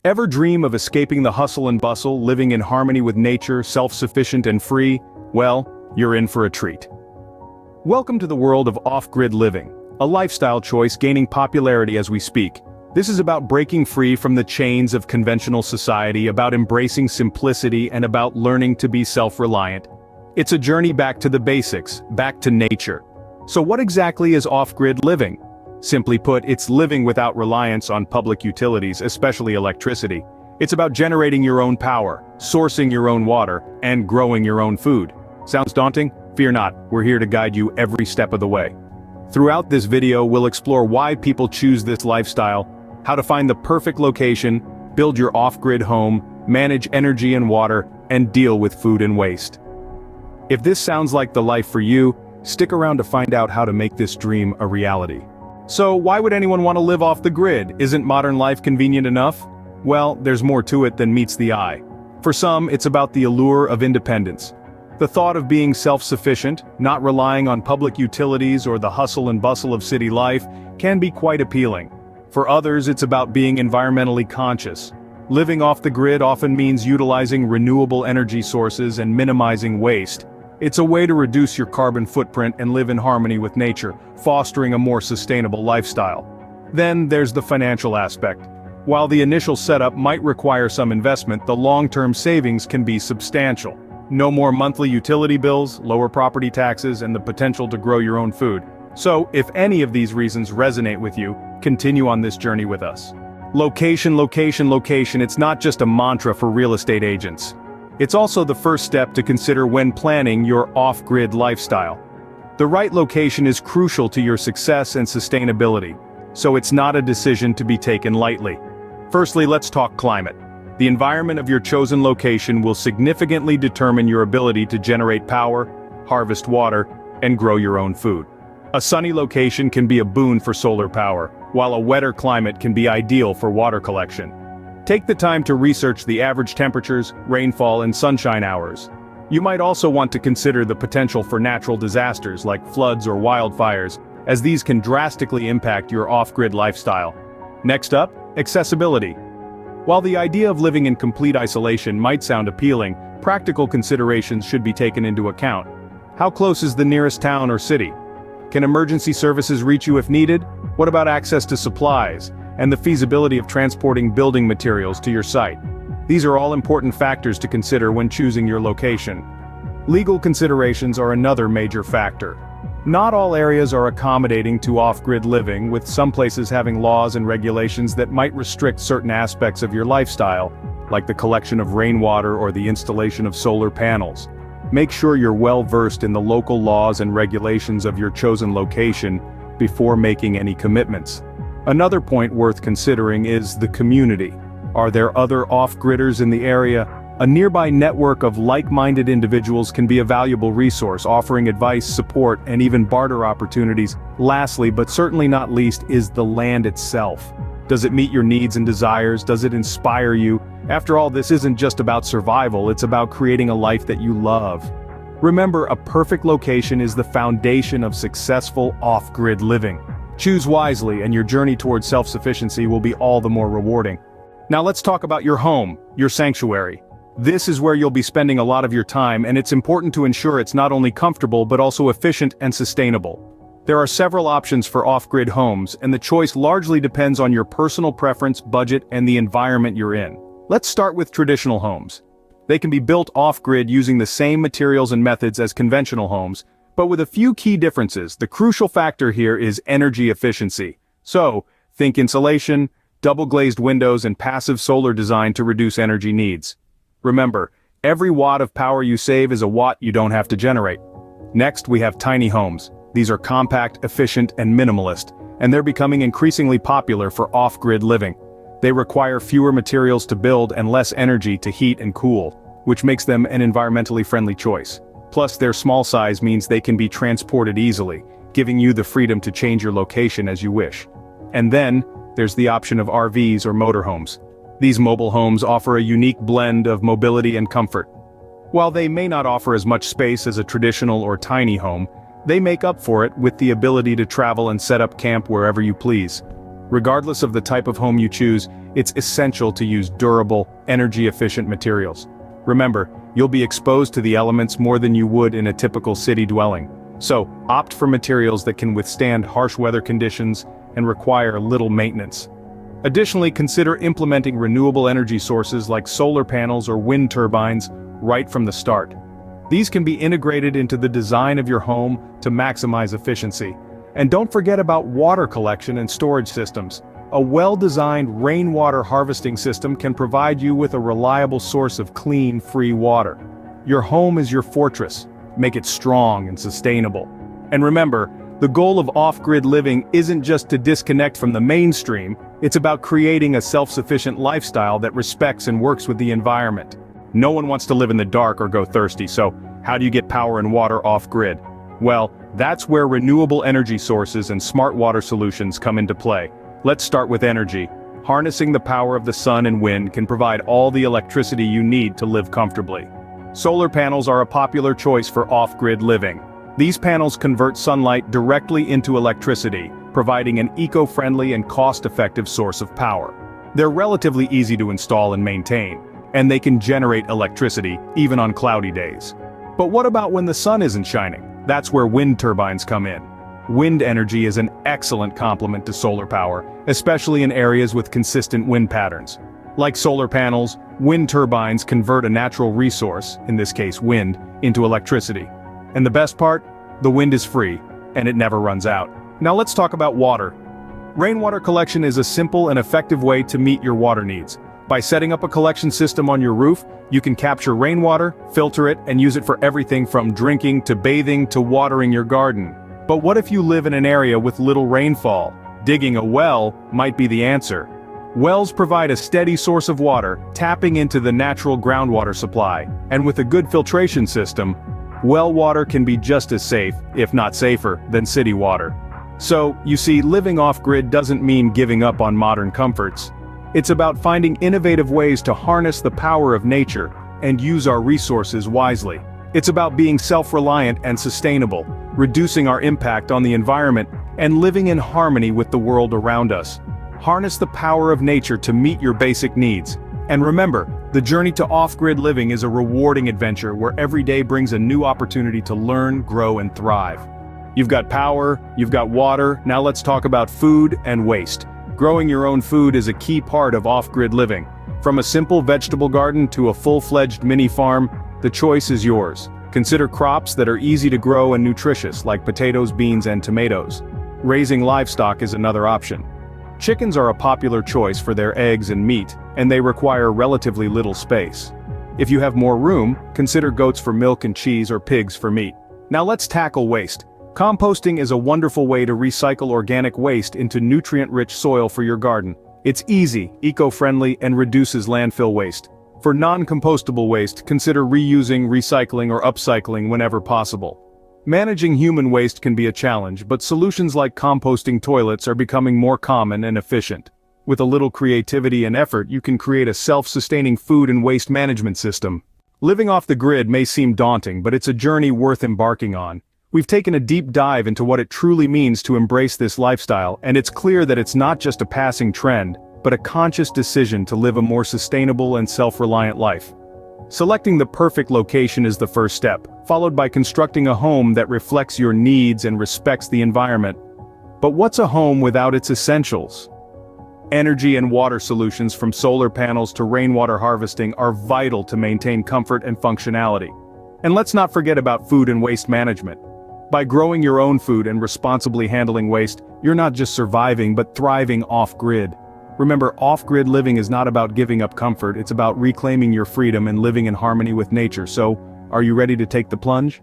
Ever dream of escaping the hustle and bustle, living in harmony with nature, self-sufficient and free? Well, you're in for a treat. Welcome to the world of off-grid living, a lifestyle choice gaining popularity as we speak. This is about breaking free from the chains of conventional society, about embracing simplicity, and about learning to be self-reliant. It's a journey back to the basics, back to nature. So what exactly is off-grid living? Simply put, it's living without reliance on public utilities, especially electricity. It's about generating your own power, sourcing your own water, and growing your own food. Sounds daunting? Fear not, we're here to guide you every step of the way. Throughout this video, we'll explore why people choose this lifestyle, how to find the perfect location, build your off-grid home, manage energy and water, and deal with food and waste. If this sounds like the life for you, stick around to find out how to make this dream a reality. So why would anyone want to live off the grid? Isn't modern life convenient enough? Well, there's more to it than meets the eye. For some, it's about the allure of independence. The thought of being self-sufficient, not relying on public utilities or the hustle and bustle of city life, can be quite appealing. For others, it's about being environmentally conscious. Living off the grid often means utilizing renewable energy sources and minimizing waste. It's a way to reduce your carbon footprint and live in harmony with nature, fostering a more sustainable lifestyle. Then there's the financial aspect. While the initial setup might require some investment, the long-term savings can be substantial. No more monthly utility bills, lower property taxes, and the potential to grow your own food. So, if any of these reasons resonate with you, continue on this journey with us. Location, location, location. It's not just a mantra for real estate agents. It's also the first step to consider when planning your off-grid lifestyle. The right location is crucial to your success and sustainability, so it's not a decision to be taken lightly. Firstly, let's talk climate. The environment of your chosen location will significantly determine your ability to generate power, harvest water, and grow your own food. A sunny location can be a boon for solar power, while a wetter climate can be ideal for water collection. Take the time to research the average temperatures, rainfall, and sunshine hours. You might also want to consider the potential for natural disasters like floods or wildfires, as these can drastically impact your off-grid lifestyle. Next up, accessibility. While the idea of living in complete isolation might sound appealing, practical considerations should be taken into account. How close is the nearest town or city? Can emergency services reach you if needed? What about access to supplies, and the feasibility of transporting building materials to your site? These are all important factors to consider when choosing your location. Legal considerations are another major factor. Not all areas are accommodating to off-grid living, with some places having laws and regulations that might restrict certain aspects of your lifestyle, like the collection of rainwater or the installation of solar panels. Make sure you're well versed in the local laws and regulations of your chosen location before making any commitments. Another point worth considering is the community. Are there other off-gridders in the area? A nearby network of like-minded individuals can be a valuable resource, offering advice, support, and even barter opportunities. Lastly, but certainly not least, is the land itself. Does it meet your needs and desires? Does it inspire you? After all, this isn't just about survival, it's about creating a life that you love. Remember, a perfect location is the foundation of successful off-grid living. Choose wisely, and your journey towards self-sufficiency will be all the more rewarding. Now let's talk about your home, your sanctuary. This is where you'll be spending a lot of your time, and it's important to ensure it's not only comfortable but also efficient and sustainable. There are several options for off-grid homes, and the choice largely depends on your personal preference, budget, and the environment you're in. Let's start with traditional homes. They can be built off-grid using the same materials and methods as conventional homes, but with a few key differences. The crucial factor here is energy efficiency. So, think insulation, double-glazed windows, and passive solar design to reduce energy needs. Remember, every watt of power you save is a watt you don't have to generate. Next, we have tiny homes. These are compact, efficient, and minimalist, and they're becoming increasingly popular for off-grid living. They require fewer materials to build and less energy to heat and cool, which makes them an environmentally friendly choice. Plus, their small size means they can be transported easily, giving you the freedom to change your location as you wish. And then, there's the option of RVs or motorhomes. These mobile homes offer a unique blend of mobility and comfort. While they may not offer as much space as a traditional or tiny home, they make up for it with the ability to travel and set up camp wherever you please. Regardless of the type of home you choose, it's essential to use durable, energy-efficient materials. Remember, you'll be exposed to the elements more than you would in a typical city dwelling. So, opt for materials that can withstand harsh weather conditions and require little maintenance. Additionally, consider implementing renewable energy sources like solar panels or wind turbines right from the start. These can be integrated into the design of your home to maximize efficiency. And don't forget about water collection and storage systems. A well-designed rainwater harvesting system can provide you with a reliable source of clean, free water. Your home is your fortress. Make it strong and sustainable. And remember, the goal of off-grid living isn't just to disconnect from the mainstream, it's about creating a self-sufficient lifestyle that respects and works with the environment. No one wants to live in the dark or go thirsty, so how do you get power and water off-grid? Well, that's where renewable energy sources and smart water solutions come into play. Let's start with energy. Harnessing the power of the sun and wind can provide all the electricity you need to live comfortably. Solar panels are a popular choice for off-grid living. These panels convert sunlight directly into electricity, providing an eco-friendly and cost-effective source of power. They're relatively easy to install and maintain, and they can generate electricity even on cloudy days. But what about when the sun isn't shining? That's where wind turbines come in. Wind energy is an excellent complement to solar power, especially in areas with consistent wind patterns. Like solar panels, wind turbines convert a natural resource, in this case wind, into electricity. And the best part? The wind is free, and it never runs out. Now let's talk about water. Rainwater collection is a simple and effective way to meet your water needs. By setting up a collection system on your roof, you can capture rainwater, filter it, and use it for everything from drinking to bathing to watering your garden. But what if you live in an area with little rainfall? Digging a well might be the answer. Wells provide a steady source of water, tapping into the natural groundwater supply, and with a good filtration system, well water can be just as safe, if not safer, than city water. So, you see, living off-grid doesn't mean giving up on modern comforts. It's about finding innovative ways to harness the power of nature and use our resources wisely. It's about being self-reliant and sustainable, reducing our impact on the environment, and living in harmony with the world around us. Harness the power of nature to meet your basic needs. And remember, the journey to off-grid living is a rewarding adventure where every day brings a new opportunity to learn, grow, and thrive. You've got power, you've got water, now let's talk about food and waste. Growing your own food is a key part of off-grid living. From a simple vegetable garden to a full-fledged mini farm, the choice is yours. Consider crops that are easy to grow and nutritious, like potatoes, beans, and tomatoes. Raising livestock is another option. Chickens are a popular choice for their eggs and meat, and they require relatively little space. If you have more room, consider goats for milk and cheese or pigs for meat. Now let's tackle waste. Composting is a wonderful way to recycle organic waste into nutrient-rich soil for your garden. It's easy, eco-friendly, and reduces landfill waste. For non-compostable waste, consider reusing, recycling, or upcycling whenever possible. Managing human waste can be a challenge, but solutions like composting toilets are becoming more common and efficient. With a little creativity and effort, you can create a self-sustaining food and waste management system. Living off the grid may seem daunting, but it's a journey worth embarking on. We've taken a deep dive into what it truly means to embrace this lifestyle, and it's clear that it's not just a passing trend, but a conscious decision to live a more sustainable and self-reliant life. Selecting the perfect location is the first step, followed by constructing a home that reflects your needs and respects the environment. But what's a home without its essentials? Energy and water solutions from solar panels to rainwater harvesting are vital to maintain comfort and functionality. And let's not forget about food and waste management. By growing your own food and responsibly handling waste, you're not just surviving but thriving off-grid. Remember, off-grid living is not about giving up comfort, it's about reclaiming your freedom and living in harmony with nature. So, are you ready to take the plunge?